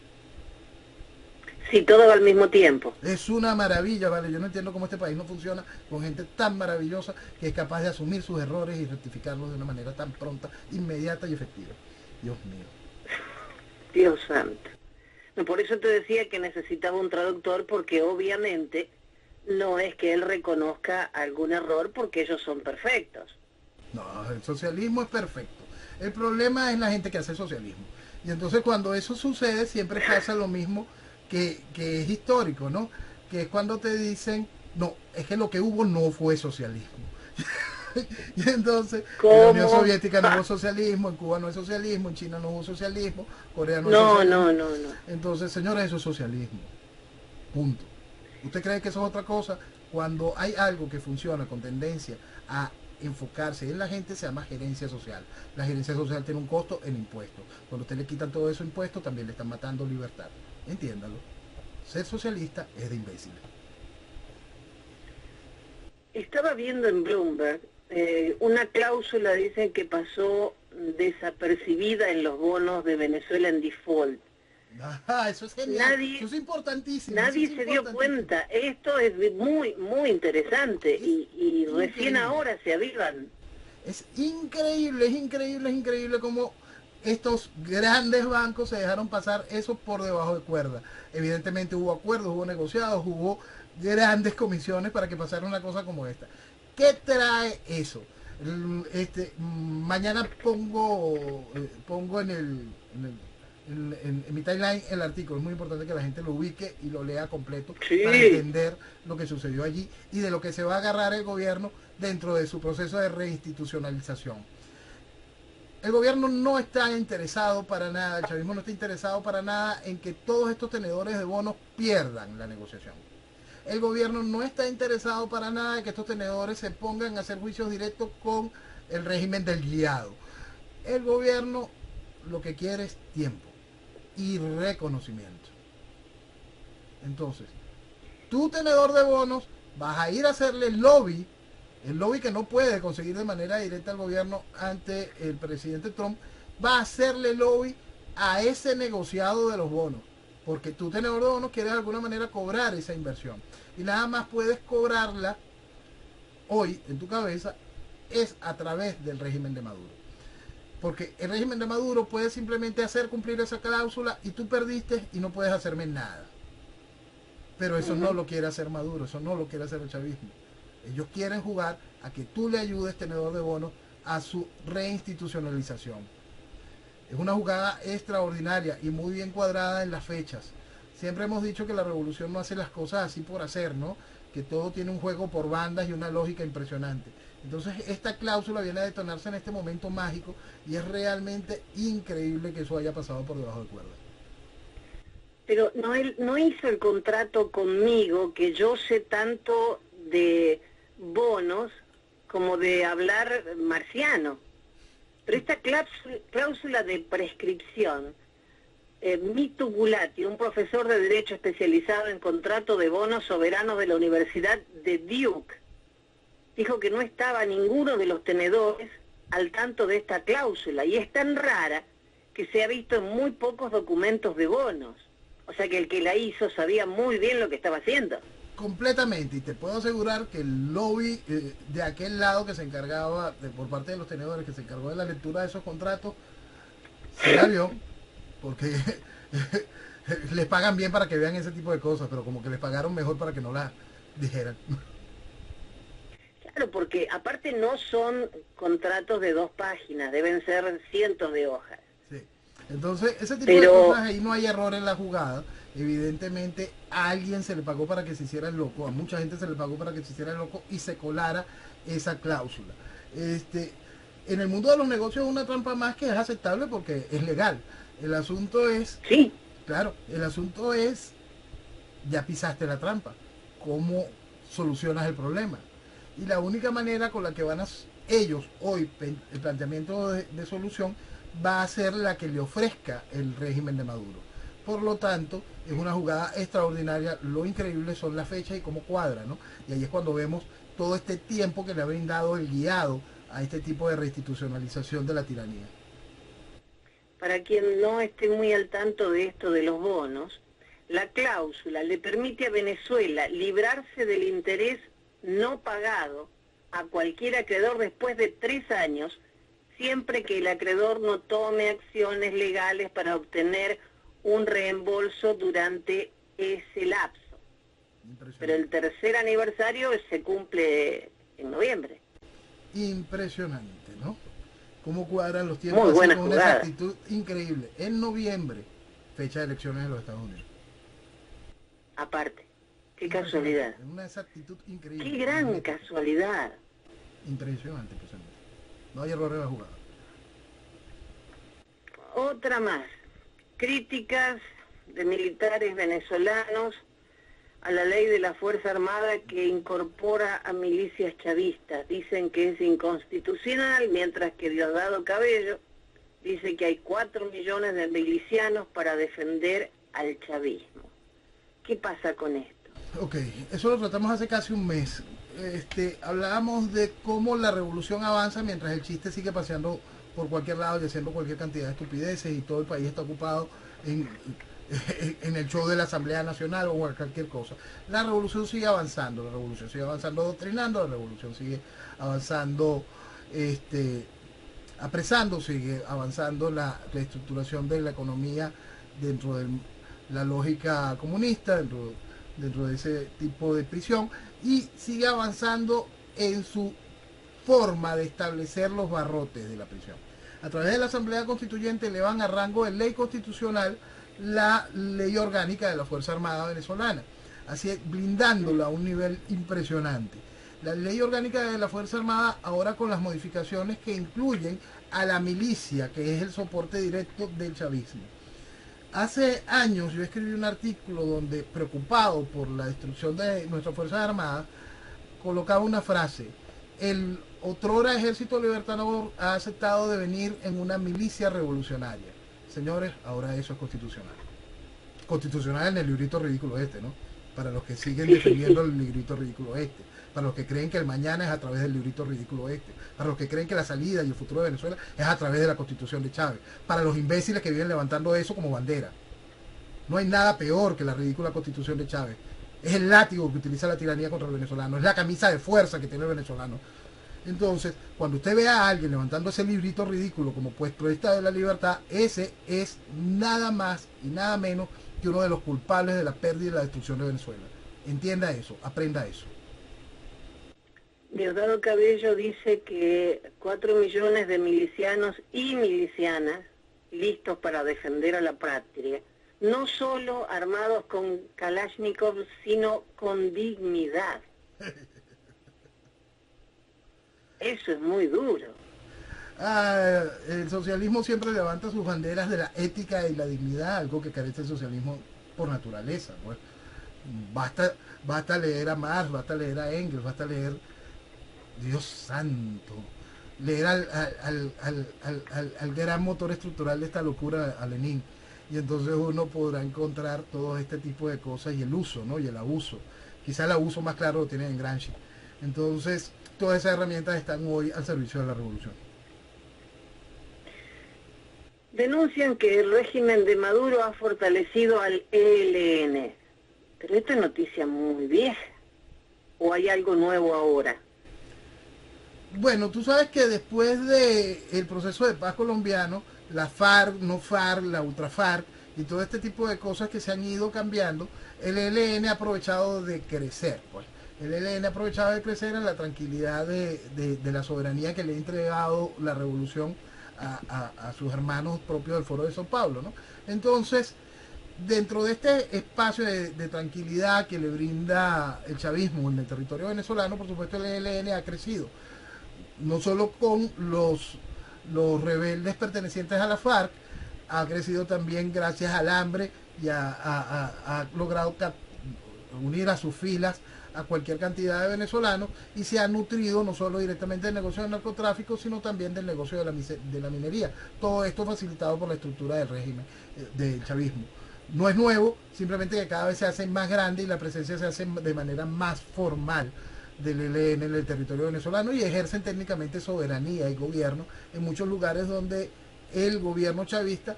Sí, todo al mismo tiempo. Es una maravilla, ¿vale? Yo no entiendo cómo este país no funciona con gente tan maravillosa que es capaz de asumir sus errores y rectificarlos de una manera tan pronta, inmediata y efectiva. Dios mío. Dios santo. No, por eso te decía que necesitaba un traductor, porque obviamente no es que él reconozca algún error porque ellos son perfectos. No, el socialismo es perfecto. El problema es la gente que hace socialismo. Y entonces cuando eso sucede siempre pasa lo mismo que es histórico, ¿no? Que es cuando te dicen, no, es que lo que hubo no fue socialismo. Y entonces, ¿cómo? En la Unión Soviética no hubo socialismo, en Cuba no hay socialismo, en China no hubo socialismo, Corea no hay socialismo. No. Entonces, señores, eso es socialismo. Punto. ¿Usted cree que eso es otra cosa? Cuando hay algo que funciona con tendencia a enfocarse en la gente, se llama gerencia social. La gerencia social tiene un costo en impuestos. Cuando usted le quitan todo eso impuestos, también le están matando libertad. Entiéndalo. Ser socialista es de imbéciles. Estaba viendo en Bloomberg una cláusula, dicen, que pasó desapercibida en los bonos de Venezuela en default. Eso es genial. Eso es importantísimo. Nadie se dio cuenta. Esto es muy, muy interesante y recién ahora se avivan. Es increíble cómo estos grandes bancos se dejaron pasar eso por debajo de cuerda. Evidentemente hubo acuerdos, hubo negociados, hubo grandes comisiones para que pasara una cosa como esta. ¿Qué trae eso? Mañana pongo en mi timeline el artículo. Es muy importante que la gente lo ubique y lo lea completo, sí, para entender lo que sucedió allí y de lo que se va a agarrar el gobierno dentro de su proceso de reinstitucionalización. El gobierno no está interesado para nada, el chavismo no está interesado para nada en que todos estos tenedores de bonos pierdan la negociación. El gobierno no está interesado para nada en que estos tenedores se pongan a hacer juicios directos con el régimen del guiado. El gobierno lo que quiere es tiempo y reconocimiento. Entonces, tu tenedor de bonos vas a ir a hacerle el lobby que no puede conseguir de manera directa al gobierno ante el presidente Trump, va a hacerle lobby a ese negociado de los bonos, porque tu tenedor de bonos quiere de alguna manera cobrar esa inversión y nada más puedes cobrarla hoy en tu cabeza es a través del régimen de Maduro. Porque el régimen de Maduro puede simplemente hacer cumplir esa cláusula y tú perdiste y no puedes hacerme nada. Pero eso no lo quiere hacer Maduro, eso no lo quiere hacer el chavismo. Ellos quieren jugar a que tú le ayudes, tenedor de bonos, a su reinstitucionalización. Es una jugada extraordinaria y muy bien cuadrada en las fechas. Siempre hemos dicho que la revolución no hace las cosas así por hacer, ¿no? Que todo tiene un juego por bandas y una lógica impresionante. Entonces esta cláusula viene a detonarse en este momento mágico y es realmente increíble que eso haya pasado por debajo de cuerda. Pero él no hizo el contrato conmigo, que yo sé tanto de bonos como de hablar marciano. Pero esta cláusula de prescripción, Mito Gulati, un profesor de Derecho especializado en contrato de bonos soberanos de la Universidad de Duke, dijo que no estaba ninguno de los tenedores al tanto de esta cláusula, y es tan rara que se ha visto en muy pocos documentos de bonos. O sea que el que la hizo sabía muy bien lo que estaba haciendo. Completamente, y te puedo asegurar que el lobby de aquel lado que se encargaba, por parte de los tenedores, que se encargó de la lectura de esos contratos, Sí la vio, porque les pagan bien para que vean ese tipo de cosas, pero como que les pagaron mejor para que no las dijeran. Claro, porque aparte no son contratos de 2 páginas, deben ser cientos de hojas. Sí. Entonces, ese tipo de cosas, Pero, ahí no hay error en la jugada. Evidentemente, a alguien se le pagó para que se hiciera el loco, a mucha gente se le pagó para que se hiciera el loco y se colara esa cláusula. Este, en el mundo de los negocios es una trampa más que es aceptable porque es legal. El asunto es, sí, claro, el asunto es, ya pisaste la trampa. ¿Cómo solucionas el problema? Y la única manera con la que van a ellos hoy, el planteamiento de solución, va a ser la que le ofrezca el régimen de Maduro. Por lo tanto, es una jugada extraordinaria. Lo increíble son las fechas y cómo cuadra, ¿no? Y ahí es cuando vemos todo este tiempo que le ha brindado el guiado a este tipo de reinstitucionalización de la tiranía. para quien no esté muy al tanto de esto de los bonos, la cláusula le permite a Venezuela librarse del interés no pagado a cualquier acreedor después de 3 años, siempre que el acreedor no tome acciones legales para obtener un reembolso durante ese lapso. Pero el tercer aniversario se cumple en noviembre. Impresionante, ¿no? Cómo cuadran los Muy tiempos así buena con una jugada. exactitud increíble. En noviembre, fecha de elecciones en los Estados Unidos. Aparte, qué casualidad. Una exactitud increíble. Qué gran casualidad. Impresionante, pues. No hay error en la jugada. Otra más. Críticas de militares venezolanos a la ley de la Fuerza Armada que incorpora a milicias chavistas. Dicen que es inconstitucional, mientras que Diosdado Cabello dice que hay 4 millones de milicianos para defender al chavismo. ¿Qué pasa con esto? Ok, eso lo tratamos hace casi un mes. Hablábamos de cómo la revolución avanza mientras el chiste sigue paseando por cualquier lado y haciendo cualquier cantidad de estupideces y todo el país está ocupado en el show de la Asamblea Nacional o cualquier cosa. La revolución sigue avanzando adoctrinando, la revolución sigue avanzando, apresando, sigue avanzando la reestructuración de la economía dentro de la lógica comunista, dentro de ese tipo de prisión, y sigue avanzando en su forma de establecer los barrotes de la prisión. A través de la Asamblea Constituyente le van a rango de ley constitucional la ley orgánica de la Fuerza Armada Venezolana, así blindándola a un nivel impresionante. La ley orgánica de la Fuerza Armada ahora con las modificaciones que incluyen a la milicia, que es el soporte directo del chavismo. Hace años yo escribí un artículo donde, preocupado por la destrucción de nuestras Fuerzas Armadas, colocaba una frase: el otrora Ejército Libertador ha aceptado devenir en una milicia revolucionaria. Señores, ahora eso es constitucional. Constitucional en el librito ridículo ¿no? Para los que siguen defendiendo el librito ridículo para los que creen que el mañana es a través del librito ridículo para los que creen que la salida y el futuro de Venezuela es a través de la Constitución de Chávez, para los imbéciles que viven levantando eso como bandera. No hay nada peor que la ridícula Constitución de Chávez. Es el látigo que utiliza la tiranía contra el venezolano, es la camisa de fuerza que tiene el venezolano. Entonces, cuando usted ve a alguien levantando ese librito ridículo como puesto de la libertad, ese es nada más y nada menos que uno de los culpables de la pérdida y la destrucción de Venezuela. Entienda eso, aprenda eso. Diosdado Cabello dice que 4 millones de milicianos y milicianas listos para defender a la patria, no solo armados con Kalashnikov, sino con dignidad. Eso es muy duro. El socialismo siempre levanta sus banderas de la ética y la dignidad, algo que carece el socialismo por naturaleza. Pues. Basta leer a Marx, basta leer a Engels, basta leer, Dios santo, leer al gran motor estructural de esta locura, a Lenin. Y entonces uno podrá encontrar todo este tipo de cosas y el uso, ¿no? Y el abuso. Quizá el abuso más claro lo tiene en Gramsci. Entonces, todas esas herramientas están hoy al servicio de la revolución. Denuncian que el régimen de Maduro ha fortalecido al ELN. Pero esta es noticia muy vieja. ¿O hay algo nuevo ahora? Bueno, tú sabes que después de el proceso de paz colombiano, la FARC, no FARC, la ultra FARC y todo este tipo de cosas que se han ido cambiando, el ELN ha aprovechado de crecer, pues. El ELN ha aprovechado de crecer en la tranquilidad de la soberanía que le ha entregado la revolución a sus hermanos propios del Foro de Sao Paulo, ¿no? Entonces, dentro de este espacio de tranquilidad que le brinda el chavismo en el territorio venezolano, por supuesto el ELN ha crecido no solo con los rebeldes pertenecientes a la FARC, ha crecido también gracias al hambre y ha logrado unir a sus filas a cualquier cantidad de venezolanos y se ha nutrido no solo directamente del negocio del narcotráfico, sino también del negocio de la minería. Todo esto facilitado por la estructura del régimen, del chavismo. No es nuevo, simplemente que cada vez se hace más grande y la presencia se hace de manera más formal del ELN en el territorio venezolano y ejercen técnicamente soberanía y gobierno en muchos lugares donde el gobierno chavista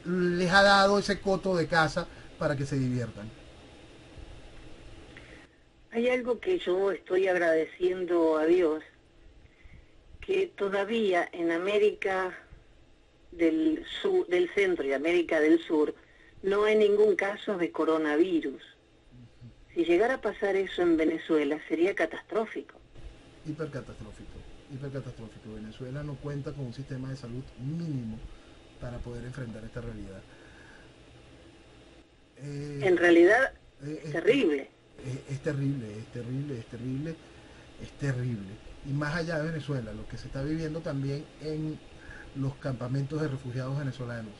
les ha dado ese coto de casa para que se diviertan. Hay algo que yo estoy agradeciendo a Dios, que todavía en América del sur, del centro y América del Sur, no hay ningún caso de coronavirus. Si llegara a pasar eso en Venezuela, sería catastrófico. Hipercatastrófico, hipercatastrófico. Venezuela no cuenta con un sistema de salud mínimo para poder enfrentar esta realidad. En realidad, es terrible. Es terrible, es terrible, es terrible, es terrible. Y más allá de Venezuela, lo que se está viviendo también en los campamentos de refugiados venezolanos.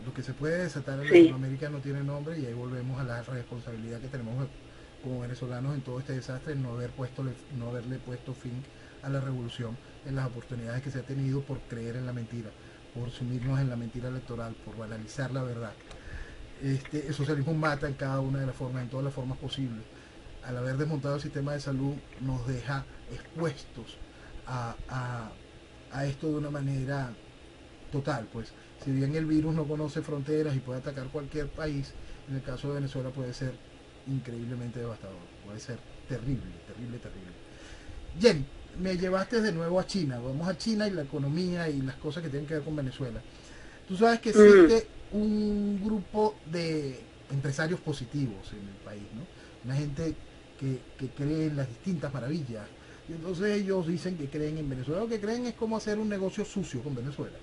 Lo que se puede desatar en Latinoamérica no tiene nombre y ahí volvemos a la responsabilidad que tenemos como venezolanos en todo este desastre, no haberle puesto fin a la revolución en las oportunidades que se ha tenido por creer en la mentira, por sumirnos en la mentira electoral, por banalizar la verdad. El socialismo mata en cada una de las formas, en todas las formas posibles. Al haber desmontado el sistema de salud nos deja expuestos a esto de una manera total, pues. Si bien el virus no conoce fronteras y puede atacar cualquier país, en el caso de Venezuela puede ser increíblemente devastador, puede ser terrible, terrible, terrible. Jen, me llevaste de nuevo a China, vamos a China y la economía y las cosas que tienen que ver con Venezuela. Tú sabes que existe un grupo de empresarios positivos en el país, ¿no? Una gente que cree en las distintas maravillas. Y entonces ellos dicen que creen en Venezuela. Lo que creen es cómo hacer un negocio sucio con Venezuela.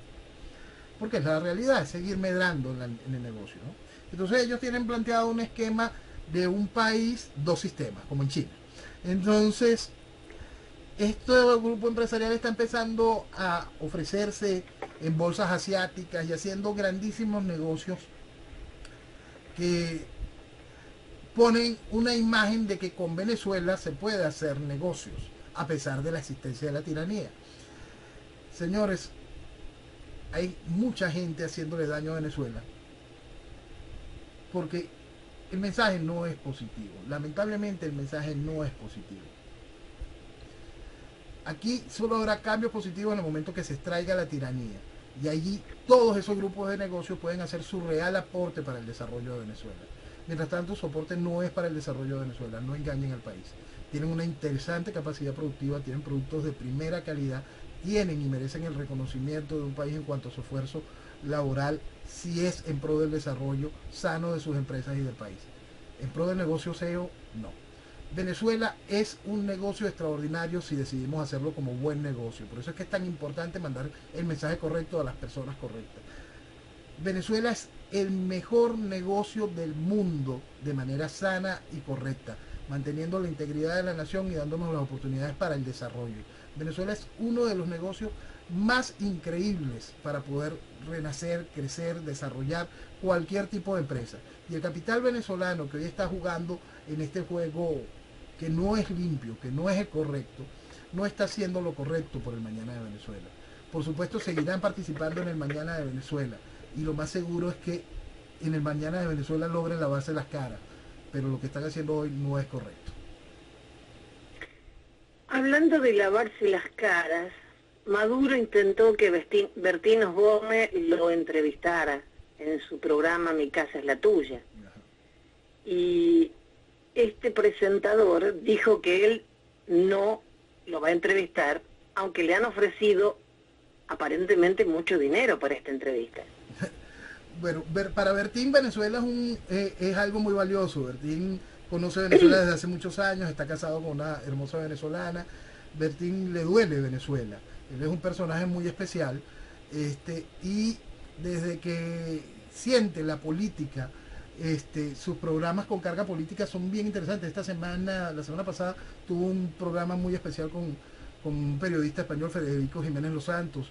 Porque es la realidad, es seguir medrando en el negocio, ¿no? Entonces ellos tienen planteado un esquema de un país, dos sistemas, como en China. Entonces, este grupo empresarial está empezando a ofrecerse en bolsas asiáticas y haciendo grandísimos negocios que ponen una imagen de que con Venezuela se puede hacer negocios, a pesar de la existencia de la tiranía. Señores, hay mucha gente haciéndole daño a Venezuela porque el mensaje no es positivo. Lamentablemente el mensaje no es positivo. Aquí solo habrá cambios positivos en el momento que se extraiga la tiranía. Y allí todos esos grupos de negocios pueden hacer su real aporte para el desarrollo de Venezuela. Mientras tanto, su aporte no es para el desarrollo de Venezuela. No engañen al país. Tienen una interesante capacidad productiva, tienen productos de primera calidad, tienen y merecen el reconocimiento de un país en cuanto a su esfuerzo laboral, si es en pro del desarrollo sano de sus empresas y del país. En pro del negocio SEO, no. Venezuela es un negocio extraordinario si decidimos hacerlo como buen negocio. Por eso es que es tan importante mandar el mensaje correcto a las personas correctas. Venezuela es el mejor negocio del mundo de manera sana y correcta, manteniendo la integridad de la nación y dándonos las oportunidades para el desarrollo. Venezuela es uno de los negocios más increíbles para poder renacer, crecer, desarrollar cualquier tipo de empresa. Y el capital venezolano que hoy está jugando en este juego que no es limpio, que no es el correcto, no está haciendo lo correcto por el mañana de Venezuela. Por supuesto seguirán participando en el mañana de Venezuela y lo más seguro es que en el mañana de Venezuela logren lavarse las caras, pero lo que están haciendo hoy no es correcto. Hablando de lavarse las caras, Maduro intentó que Bertín Osborne lo entrevistara en su programa Mi Casa es la Tuya. Y este presentador dijo que él no lo va a entrevistar, aunque le han ofrecido aparentemente mucho dinero para esta entrevista. Bueno, para Bertín Venezuela es algo muy valioso. Bertín conoce Venezuela desde hace muchos años, está casado con una hermosa venezolana. Bertín le duele Venezuela. Él es un personaje muy especial, y desde que siente la política, sus programas con carga política son bien interesantes. La semana pasada, tuvo un programa muy especial con un periodista español, Federico Jiménez Los Santos.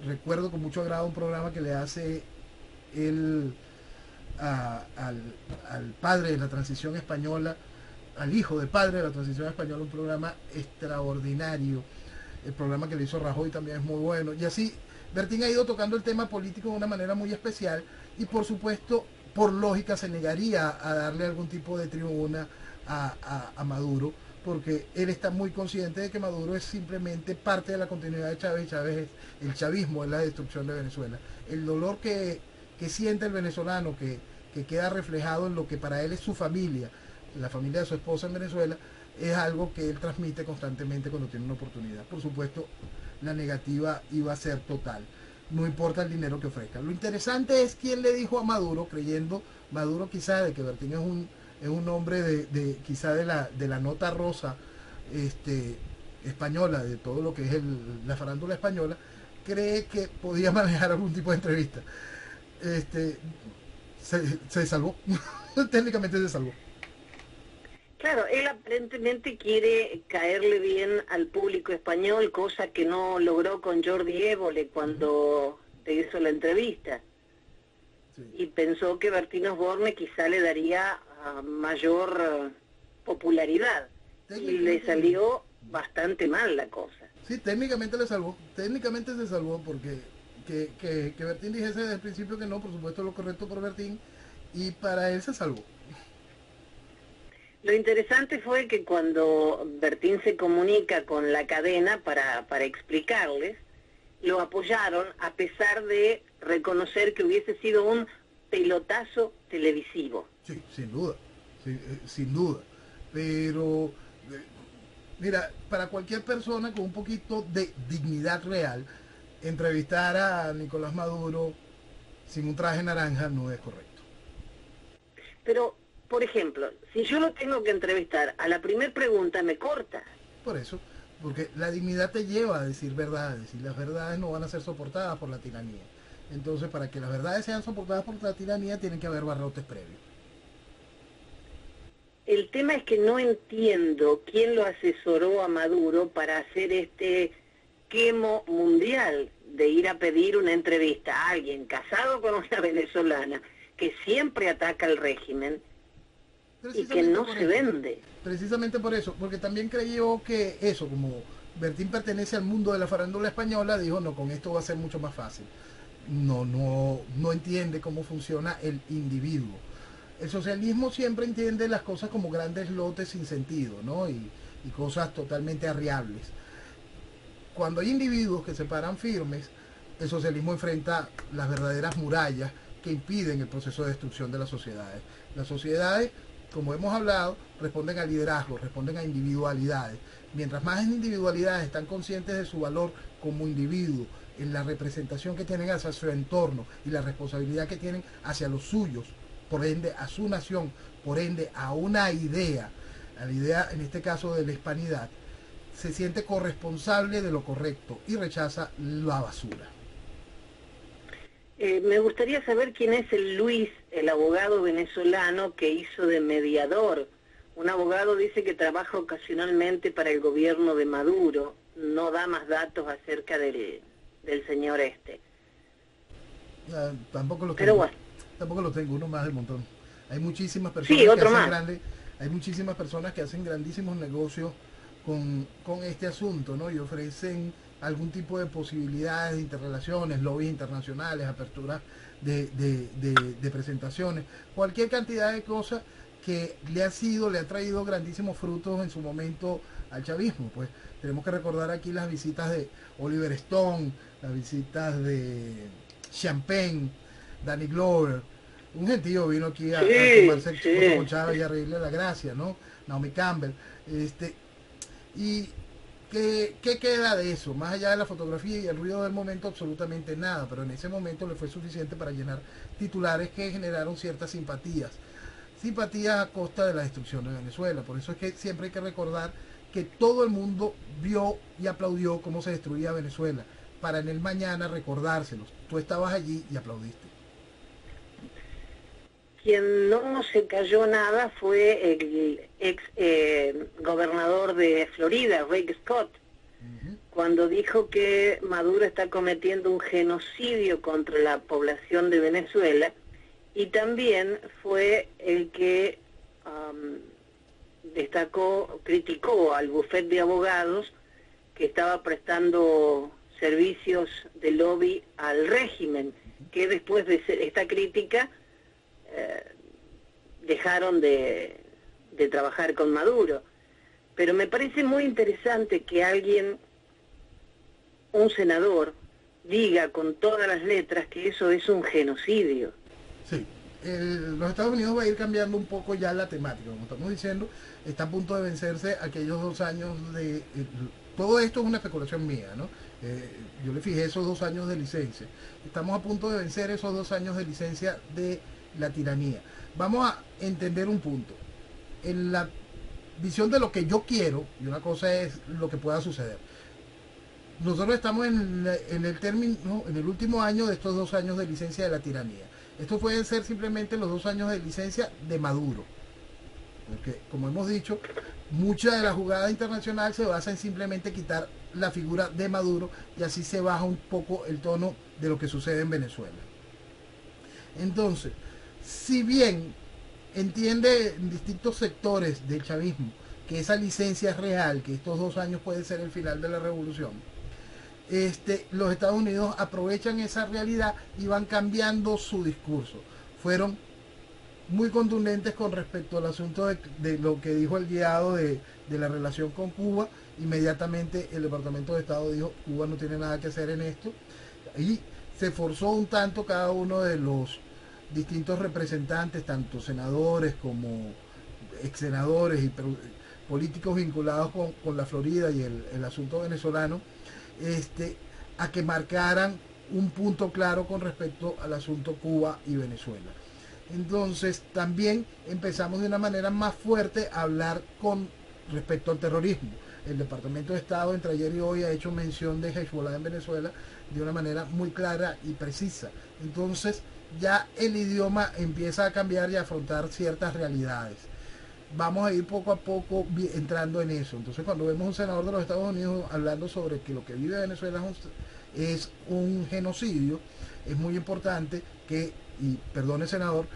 Recuerdo con mucho agrado un programa que le hace él al padre de la transición española, al hijo del padre de la transición española, un programa extraordinario. El programa que le hizo Rajoy también es muy bueno. Y así, Bertín ha ido tocando el tema político de una manera muy especial y por supuesto, por lógica, se negaría a darle algún tipo de tribuna a Maduro, porque él está muy consciente de que Maduro es simplemente parte de la continuidad de Chávez, y Chávez es el chavismo, es la destrucción de Venezuela. El dolor que siente el venezolano, que queda reflejado en lo que para él es su familia, la familia de su esposa en Venezuela, es algo que él transmite constantemente cuando tiene una oportunidad. Por supuesto, la negativa iba a ser total, no importa el dinero que ofrezca. Lo interesante es quién le dijo a Maduro, creyendo Maduro quizá de que Bertín es un hombre quizá de la nota rosa española, de todo lo que es la farándula española, cree que podía manejar algún tipo de entrevista. Se salvó. Técnicamente se salvó. Claro, él aparentemente quiere caerle bien al público español, cosa que no logró con Jordi Évole cuando te hizo la entrevista. Sí. Y pensó que Bertín Osborne quizá le daría mayor popularidad. Y le salió bastante mal la cosa. Sí, técnicamente le salvó. Técnicamente se salvó porque que Bertín dijese desde el principio que no, por supuesto lo correcto por Bertín, y para él se salvó. Lo interesante fue que cuando Bertín se comunica con la cadena para explicarles, lo apoyaron a pesar de reconocer que hubiese sido un pelotazo televisivo. Sí, sin duda, sí, sin duda. Pero, mira, para cualquier persona con un poquito de dignidad real, entrevistar a Nicolás Maduro sin un traje naranja no es correcto. Pero, por ejemplo, si yo lo tengo que entrevistar, a la primera pregunta me corta. Por eso, porque la dignidad te lleva a decir verdades, y las verdades no van a ser soportadas por la tiranía. Entonces, para que las verdades sean soportadas por la tiranía, tienen que haber barrotes previos. El tema es que no entiendo quién lo asesoró a Maduro para hacer este quemo mundial de ir a pedir una entrevista a alguien casado con una venezolana que siempre ataca al régimen y que no se vende. Precisamente por eso, porque también creyó que eso, como Bertín pertenece al mundo de la farándula española, dijo, no, con esto va a ser mucho más fácil. No entiende cómo funciona el individuo. El socialismo siempre entiende las cosas como grandes lotes sin sentido, ¿no? Y cosas totalmente arriables. Cuando hay individuos que se paran firmes, el socialismo enfrenta las verdaderas murallas que impiden el proceso de destrucción de las sociedades. Las sociedades, como hemos hablado, responden a liderazgo, responden a individualidades. Mientras más individualidades están conscientes de su valor como individuo, en la representación que tienen hacia su entorno y la responsabilidad que tienen hacia los suyos, por ende a su nación, por ende a una idea, a la idea en este caso de la hispanidad, se siente corresponsable de lo correcto y rechaza la basura. Me gustaría saber quién es el Luis, el abogado venezolano que hizo de mediador. Un abogado dice que trabaja ocasionalmente para el gobierno de Maduro. No da más datos acerca del señor este. Tampoco lo tengo. Pero bueno. Tampoco lo tengo, uno más del montón. Hay muchísimas personas hay muchísimas personas que hacen grandísimos negocios con este asunto, ¿no? Y ofrecen algún tipo de posibilidades de interrelaciones, lobbies internacionales, aperturas de presentaciones, cualquier cantidad de cosas que le ha traído grandísimos frutos en su momento al chavismo. Pues tenemos que recordar aquí las visitas de Oliver Stone, las visitas de Champagne, Danny Glover, un gentío vino aquí a tomarse el chico con Chávez y a reírle la gracia, ¿no? Naomi Campbell, y ¿Qué queda de eso? Más allá de la fotografía y el ruido del momento, absolutamente nada, pero en ese momento le fue suficiente para llenar titulares que generaron ciertas simpatías a costa de la destrucción de Venezuela. Por eso es que siempre hay que recordar que todo el mundo vio y aplaudió cómo se destruía Venezuela, para en el mañana recordárselos. Tú estabas allí y aplaudiste. Quien no se cayó nada fue el ex gobernador de Florida, Rick Scott, cuando dijo que Maduro está cometiendo un genocidio contra la población de Venezuela, y también fue el que criticó al bufete de abogados que estaba prestando servicios de lobby al régimen, que después de esta crítica dejaron de trabajar con Maduro. Pero me parece muy interesante que alguien, un senador, diga con todas las letras que eso es un genocidio. Sí, los Estados Unidos va a ir cambiando un poco ya la temática, como estamos diciendo, está a punto de vencerse aquellos 2 años de... todo esto es una especulación mía, ¿no? Yo le fijé esos 2 años de licencia. Estamos a punto de vencer esos 2 años de licencia de la tiranía. Vamos a entender un punto. En la visión de lo que yo quiero, y una cosa es lo que pueda suceder. Nosotros estamos en el término, en el último año de estos 2 años de licencia de la tiranía. Estos pueden ser simplemente los 2 años de licencia de Maduro. Porque, como hemos dicho, mucha de la jugada internacional se basa en simplemente quitar la figura de Maduro, y así se baja un poco el tono de lo que sucede en Venezuela. Entonces, si bien entiende en distintos sectores del chavismo que esa licencia es real, que estos 2 años pueden ser el final de la revolución, los Estados Unidos aprovechan esa realidad y van cambiando su discurso. Fueron muy contundentes con respecto al asunto de lo que dijo el guiado de la relación con Cuba. Inmediatamente el Departamento de Estado dijo: Cuba no tiene nada que hacer en esto, y se forzó un tanto cada uno de los distintos representantes, tanto senadores como ex senadores y políticos vinculados con la Florida y el asunto venezolano, a que marcaran un punto claro con respecto al asunto Cuba y Venezuela. Entonces también empezamos de una manera más fuerte a hablar con respecto al terrorismo. El Departamento de Estado entre ayer y hoy ha hecho mención de Hezbollah en Venezuela de una manera muy clara y precisa. Entonces ya el idioma empieza a cambiar y a afrontar ciertas realidades. Vamos a ir poco a poco entrando en eso. Entonces, cuando vemos un senador de los Estados Unidos hablando sobre que lo que vive Venezuela es un genocidio, es muy importante que, y perdone senador,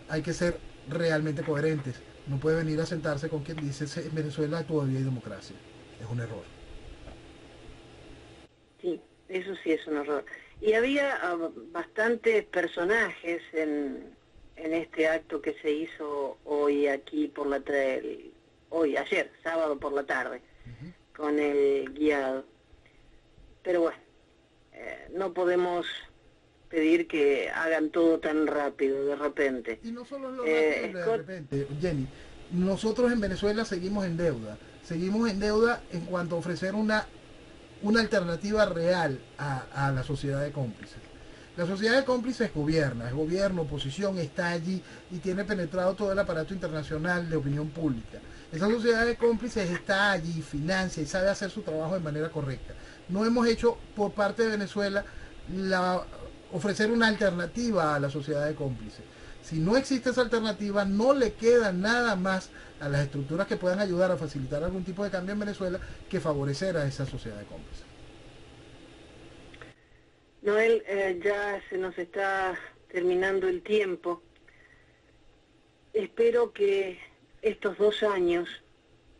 hay que ser realmente coherentes. No puede venir a sentarse con quien dice que en Venezuela todavía hay democracia. Es un error. Sí, eso sí es un error. Y había bastantes personajes en este acto que se hizo hoy aquí por ayer, sábado por la tarde, con el guiado. Pero bueno, no podemos pedir que hagan todo tan rápido, de repente. Y no solo lo rápido de repente, Jenny, nosotros en Venezuela seguimos en deuda en cuanto a ofrecer una alternativa real a la sociedad de cómplices. La sociedad de cómplices gobierna, es gobierno, oposición, está allí y tiene penetrado todo el aparato internacional de opinión pública. Esa sociedad de cómplices está allí, financia y sabe hacer su trabajo de manera correcta. No hemos hecho por parte de Venezuela ofrecer una alternativa a la sociedad de cómplices. Si no existe esa alternativa, no le queda nada más a las estructuras que puedan ayudar a facilitar algún tipo de cambio en Venezuela que favorecer a esa sociedad de cómplices. Noel, ya se nos está terminando el tiempo. Espero que estos 2 años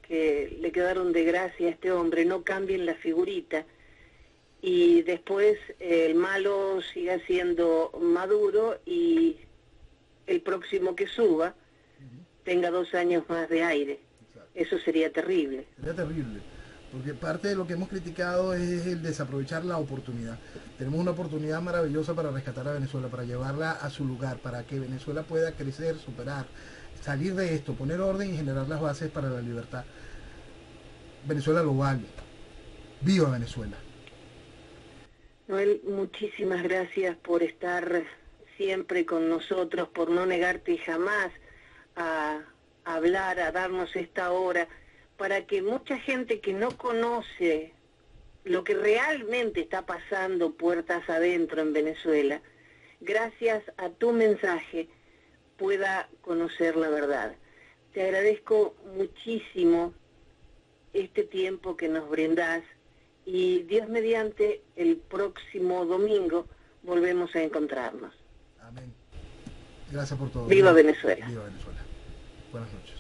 que le quedaron de gracia a este hombre no cambien la figurita y después el malo siga siendo Maduro y el próximo que suba tenga 2 años más de aire. Exacto. Eso sería terrible. Sería terrible, porque parte de lo que hemos criticado es el desaprovechar la oportunidad. Tenemos una oportunidad maravillosa para rescatar a Venezuela, para llevarla a su lugar, para que Venezuela pueda crecer, superar, salir de esto, poner orden y generar las bases para la libertad. Venezuela lo vale. Viva Venezuela. Noel, muchísimas gracias por estar siempre con nosotros, por no negarte jamás a hablar, a darnos esta hora, para que mucha gente que no conoce lo que realmente está pasando puertas adentro en Venezuela, gracias a tu mensaje pueda conocer la verdad. Te agradezco muchísimo este tiempo que nos brindás y Dios mediante el próximo domingo volvemos a encontrarnos. Amén. Gracias por todo. Viva Venezuela. Viva Venezuela. Buenas noches.